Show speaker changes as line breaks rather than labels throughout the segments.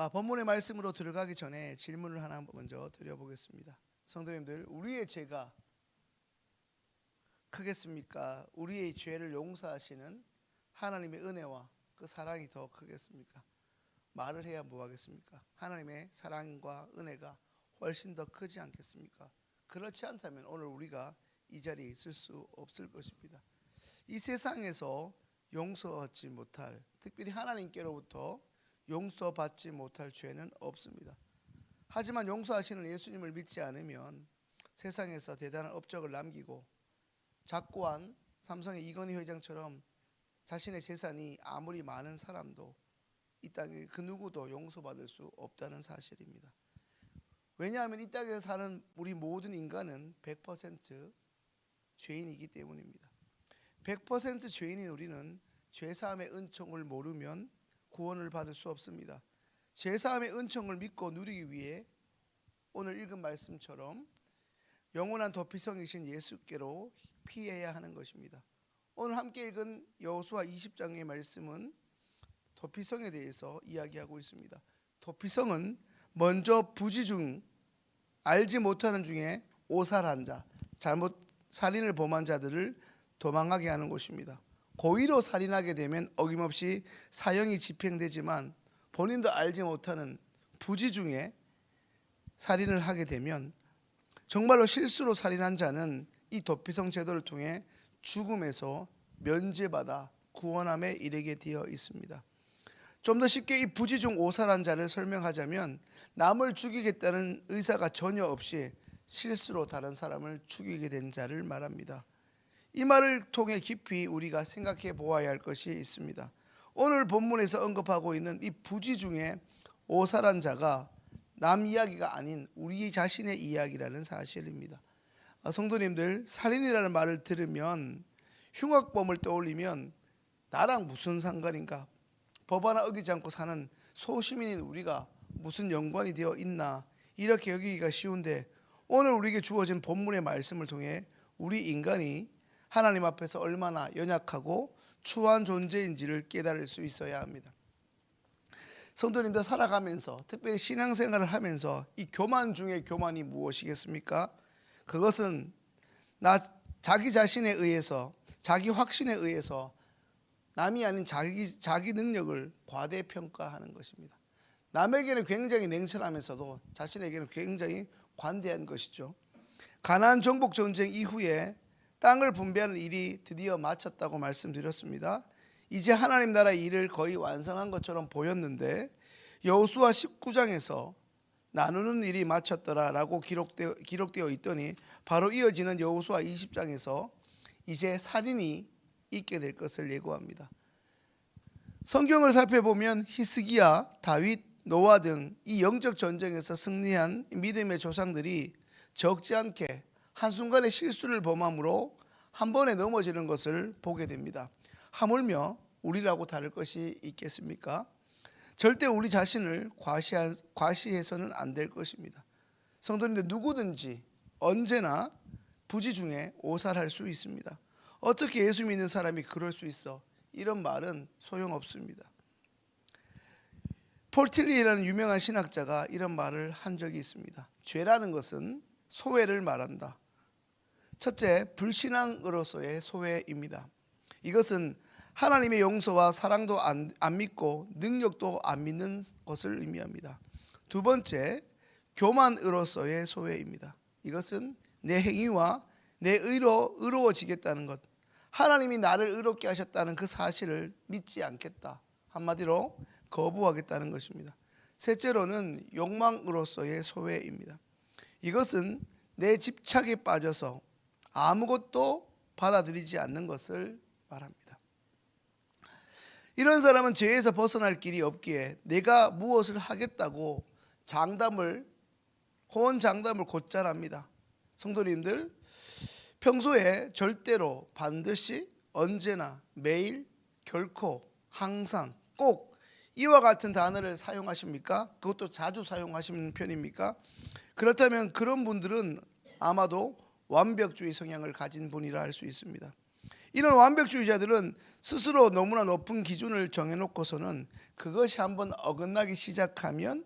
본문의 말씀으로 들어가기 전에 질문을 하나 먼저 드려보겠습니다. 성도님들, 우리의 죄가 크겠습니까? 우리의 죄를 용서하시는 하나님의 은혜와 그 사랑이 더 크겠습니까? 말을 해야 뭐하겠습니까? 하나님의 사랑과 은혜가 훨씬 더 크지 않겠습니까? 그렇지 않다면 오늘 우리가 이 자리에 있을 수 없을 것입니다. 이 세상에서 용서받지 못할, 특별히 하나님께로부터 용서받지 못할 죄는 없습니다. 하지만 용서하시는 예수님을 믿지 않으면 세상에서 대단한 업적을 남기고 작고한 삼성의 이건희 회장처럼 자신의 재산이 아무리 많은 사람도 이 땅에 그 누구도 용서받을 수 없다는 사실입니다. 왜냐하면 이 땅에서 사는 우리 모든 인간은 100% 죄인이기 때문입니다. 100% 죄인인 우리는 죄사함의 은총을 모르면 구원을 받을 수 없습니다. 죄사함의 은총을 믿고 누리기 위해 오늘 읽은 말씀처럼 영원한 도피성이신 예수께로 피해야 하는 것입니다. 오늘 함께 읽은 여호수아 20장의 말씀은 도피성에 대해서 이야기하고 있습니다. 도피성은 먼저 부지중 알지 못하는 중에 오살한 자, 잘못 살인을 범한 자들을 도망하게 하는 곳입니다. 고의로 살인하게 되면 어김없이 사형이 집행되지만 본인도 알지 못하는 부지중에 살인을 하게 되면 정말로 실수로 살인한 자는 이 도피성 제도를 통해 죽음에서 면제받아 구원함에 이르게 되어 있습니다. 좀 더 쉽게 이 부지중 오살한 자를 설명하자면 남을 죽이겠다는 의사가 전혀 없이 실수로 다른 사람을 죽이게 된 자를 말합니다. 이 말을 통해 깊이 우리가 생각해 보아야 할 것이 있습니다. 오늘 본문에서 언급하고 있는 이 부지중에 오살한 자가 남 이야기가 아닌 우리 자신의 이야기라는 사실입니다. 성도님들, 살인이라는 말을 들으면 흉악범을 떠올리면 나랑 무슨 상관인가? 법 하나 어기지 않고 사는 소시민인 우리가 무슨 연관이 되어 있나? 이렇게 여기기가 쉬운데 오늘 우리에게 주어진 본문의 말씀을 통해 우리 인간이 하나님 앞에서 얼마나 연약하고 추한 존재인지를 깨달을 수 있어야 합니다. 성도님들, 살아가면서 특별히 신앙생활을 하면서 이 교만 중에 교만이 무엇이겠습니까? 그것은 자기 자신에 의해서, 자기 확신에 의해서 남이 아닌 자기 능력을 과대평가하는 것입니다. 남에게는 굉장히 냉철하면서도 자신에게는 굉장히 관대한 것이죠. 가나안 정복 전쟁 이후에 땅을 분배하는 일이 드디어 마쳤다고 말씀드렸습니다. 이제 하나님 나라의 일을 거의 완성한 것처럼 보였는데 여호수아 19장에서 나누는 일이 마쳤더라라고 기록되어 있더니 바로 이어지는 여호수아 20장에서 이제 살인이 있게 될 것을 예고합니다. 성경을 살펴보면 히스기야, 다윗, 노아 등 이 영적 전쟁에서 승리한 믿음의 조상들이 적지 않게 한순간에 실수를 범함으로 한 번에 넘어지는 것을 보게 됩니다. 하물며 우리라고 다를 것이 있겠습니까? 절대 우리 자신을 과시해서는 안 될 것입니다. 성도님들, 누구든지 언제나 부지중에 오살할 수 있습니다. 어떻게 예수 믿는 사람이 그럴 수 있어? 이런 말은 소용없습니다. 폴 틸리라는 유명한 신학자가 이런 말을 한 적이 있습니다. 죄라는 것은 소외를 말한다. 첫째, 불신앙으로서의 소외입니다. 이것은 하나님의 용서와 사랑도 안 믿고 능력도 안 믿는 것을 의미합니다. 두 번째, 교만으로서의 소외입니다. 이것은 내 행위와 내 의로 의로워지겠다는 것, 하나님이 나를 의롭게 하셨다는 그 사실을 믿지 않겠다. 한마디로 거부하겠다는 것입니다. 셋째로는 욕망으로서의 소외입니다. 이것은 내 집착에 빠져서 아무것도 받아들이지 않는 것을 말합니다. 이런 사람은 죄에서 벗어날 길이 없기에 내가 무엇을 하겠다고 호언장담을 곧잘 합니다. 성도님들, 평소에 절대로 반드시 언제나 매일 결코 항상 꼭 이와 같은 단어를 사용하십니까? 그것도 자주 사용하시는 편입니까? 그렇다면 그런 분들은 아마도 완벽주의 성향을 가진 분이라 할 수 있습니다. 이런 완벽주의자들은 스스로 너무나 높은 기준을 정해놓고서는 그것이 한번 어긋나기 시작하면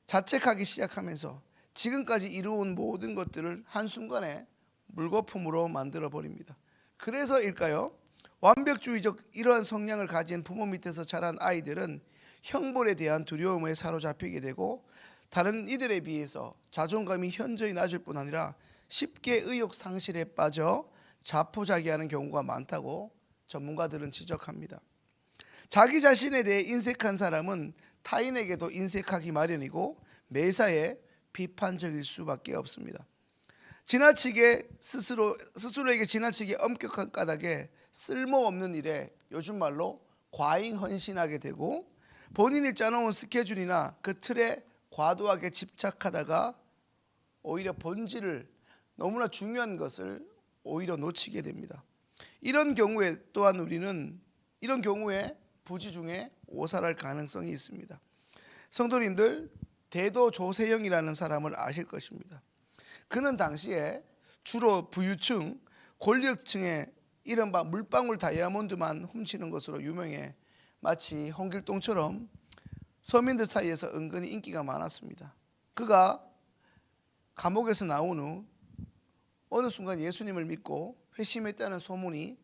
자책하기 시작하면서 지금까지 이루어온 모든 것들을 한순간에 물거품으로 만들어 버립니다. 그래서일까요? 완벽주의적 이러한 성향을 가진 부모 밑에서 자란 아이들은 형벌에 대한 두려움에 사로잡히게 되고 다른 이들에 비해서 자존감이 현저히 낮을 뿐 아니라 쉽게 의욕 상실에 빠져 자포자기하는 경우가 많다고 전문가들은 지적합니다. 자기 자신에 대해 인색한 사람은 타인에게도 인색하기 마련이고 매사에 비판적일 수밖에 없습니다. 스스로에게 지나치게 엄격한 까닭에 쓸모없는 일에 요즘 말로 과잉헌신하게 되고 본인이 짜놓은 스케줄이나 그 틀에 과도하게 집착하다가 오히려 본질을 너무나 중요한 것을 오히려 놓치게 됩니다. 이런 경우에 부지 중에 오살할 가능성이 있습니다. 성도님들, 대도 조세영이라는 사람을 아실 것입니다. 그는 당시에 주로 부유층, 권력층의 이른바 물방울 다이아몬드만 훔치는 것으로 유명해 마치 홍길동처럼 서민들 사이에서 은근히 인기가 많았습니다. 그가 감옥에서 나온 후 어느 순간 예수님을 믿고 회심했다는 소문이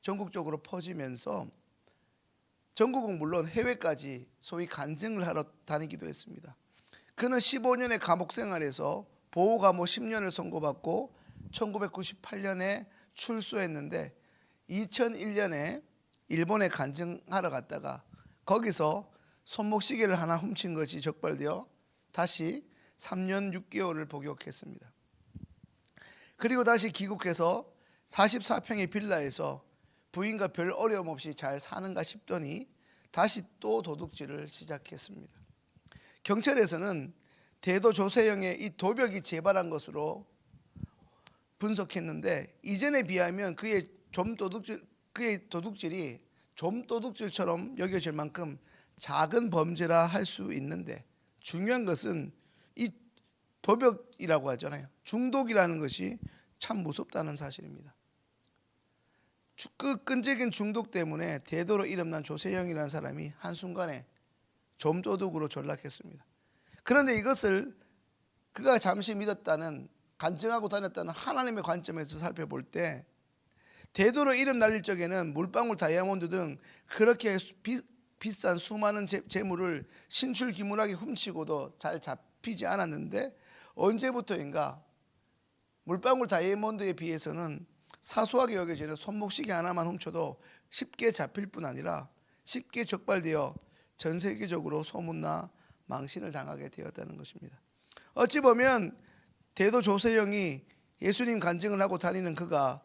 전국적으로 퍼지면서 전국은 물론 해외까지 소위 간증을 하러 다니기도 했습니다. 그는 15년의 감옥 생활에서 보호감호 10년을 선고받고 1998년에 출소했는데 2001년에 일본에 간증하러 갔다가 거기서 손목시계를 하나 훔친 것이 적발되어 다시 3년 6개월을 복역했습니다. 그리고 다시 귀국해서 44평의 빌라에서 부인과 별 어려움 없이 잘 사는가 싶더니 다시 또 도둑질을 시작했습니다. 경찰에서는 대도 조세영의 이 도벽이 재발한 것으로 분석했는데 이전에 비하면 그의 도둑질이 좀 도둑질처럼 여겨질 만큼 작은 범죄라 할 수 있는데 중요한 것은 이 도벽이라고 하잖아요. 중독이라는 것이 참 무섭다는 사실입니다. 그 끈질긴 중독 때문에 대도로 이름난 조세영이라는 사람이 한순간에 점도둑으로 전락했습니다. 그런데 이것을 그가 잠시 믿었다는 간증하고 다녔다는 하나님의 관점에서 살펴볼 때 대도로 이름 날릴 적에는 물방울 다이아몬드 등 그렇게 비싼 수많은 재물을 신출귀물하게 훔치고도 잘 잡히지 않았는데 언제부터인가 물방울 다이아몬드에 비해서는 사소하게 여겨지는 손목시계 하나만 훔쳐도 쉽게 잡힐 뿐 아니라 쉽게 적발되어 전 세계적으로 소문나 망신을 당하게 되었다는 것입니다. 어찌 보면 대도 조세영이 예수님 간증을 하고 다니는 그가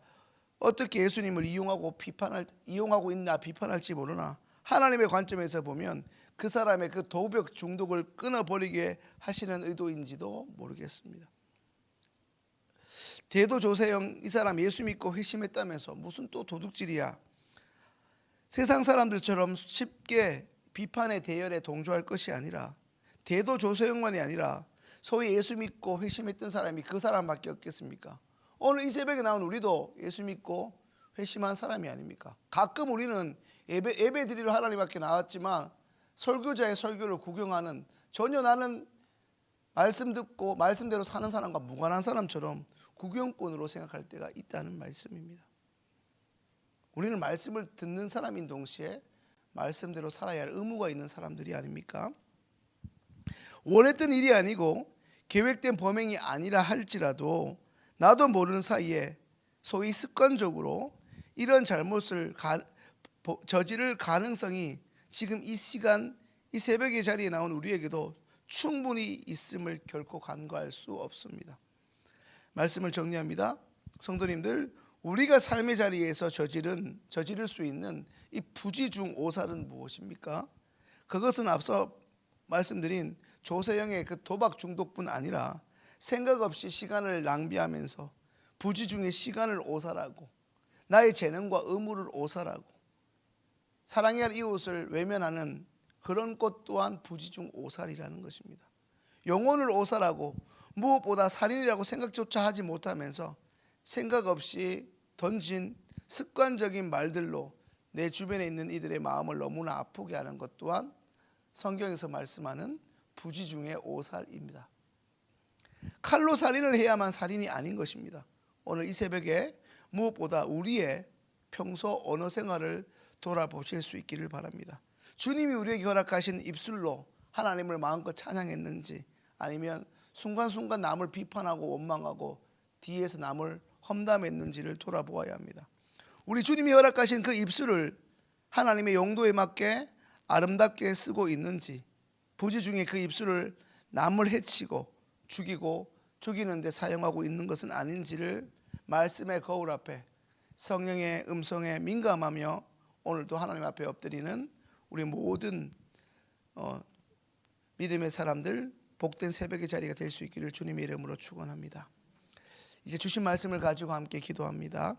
어떻게 예수님을 이용하고 있나 비판할지 모르나 하나님의 관점에서 보면 그 사람의 그 도벽 중독을 끊어버리게 하시는 의도인지도 모르겠습니다. 대도 조세영 이 사람 예수 믿고 회심했다면서 무슨 또 도둑질이야. 세상 사람들처럼 쉽게 비판의 대열에 동조할 것이 아니라 대도 조세영만이 아니라 소위 예수 믿고 회심했던 사람이 그 사람밖에 없겠습니까? 오늘 이 새벽에 나온 우리도 예수 믿고 회심한 사람이 아닙니까? 가끔 우리는 예배 드리러 하나님 앞에 나왔지만 설교자의 설교를 구경하는 전혀 나는 말씀 듣고 말씀대로 사는 사람과 무관한 사람처럼 구경꾼으로 생각할 때가 있다는 말씀입니다. 우리는 말씀을 듣는 사람인 동시에 말씀대로 살아야 할 의무가 있는 사람들이 아닙니까? 원했던 일이 아니고 계획된 범행이 아니라 할지라도 나도 모르는 사이에 소위 습관적으로 이런 잘못을 저지를 가능성이 지금 이 시간 이 새벽의 자리에 나온 우리에게도 충분히 있음을 결코 간과할 수 없습니다. 말씀을 정리합니다. 성도님들, 우리가 삶의 자리에서 저지를 수 있는 이 부지 중 오살은 무엇입니까? 그것은 앞서 말씀드린 조세영의 그 도박 중독뿐 아니라 생각 없이 시간을 낭비하면서 부지 중에 시간을 오살하고 나의 재능과 의무를 오살하고 사랑해야 할 이웃을 외면하는 그런 것 또한 부지 중 오살이라는 것입니다. 영혼을 오살하고 무엇보다 살인이라고 생각조차 하지 못하면서 생각 없이 던진 습관적인 말들로 내 주변에 있는 이들의 마음을 너무나 아프게 하는 것 또한 성경에서 말씀하는 부지 중의 오살입니다. 칼로 살인을 해야만 살인이 아닌 것입니다. 오늘 이 새벽에 무엇보다 우리의 평소 언어 생활을 돌아보실 수 있기를 바랍니다. 주님이 우리에게 허락하신 입술로 하나님을 마음껏 찬양했는지, 아니면 순간순간 남을 비판하고 원망하고 뒤에서 남을 험담했는지를 돌아보아야 합니다. 우리 주님이 허락하신 그 입술을 하나님의 용도에 맞게 아름답게 쓰고 있는지, 부지 중에 그 입술을 남을 해치고 죽이고 죽이는 데 사용하고 있는 것은 아닌지를 말씀의 거울 앞에 성령의 음성에 민감하며 오늘도 하나님 앞에 엎드리는 우리 모든 믿음의 사람들, 복된 새벽의 자리가 될 수 있기를 주님의 이름으로 축원합니다. 이제 주신 말씀을 가지고 함께 기도합니다.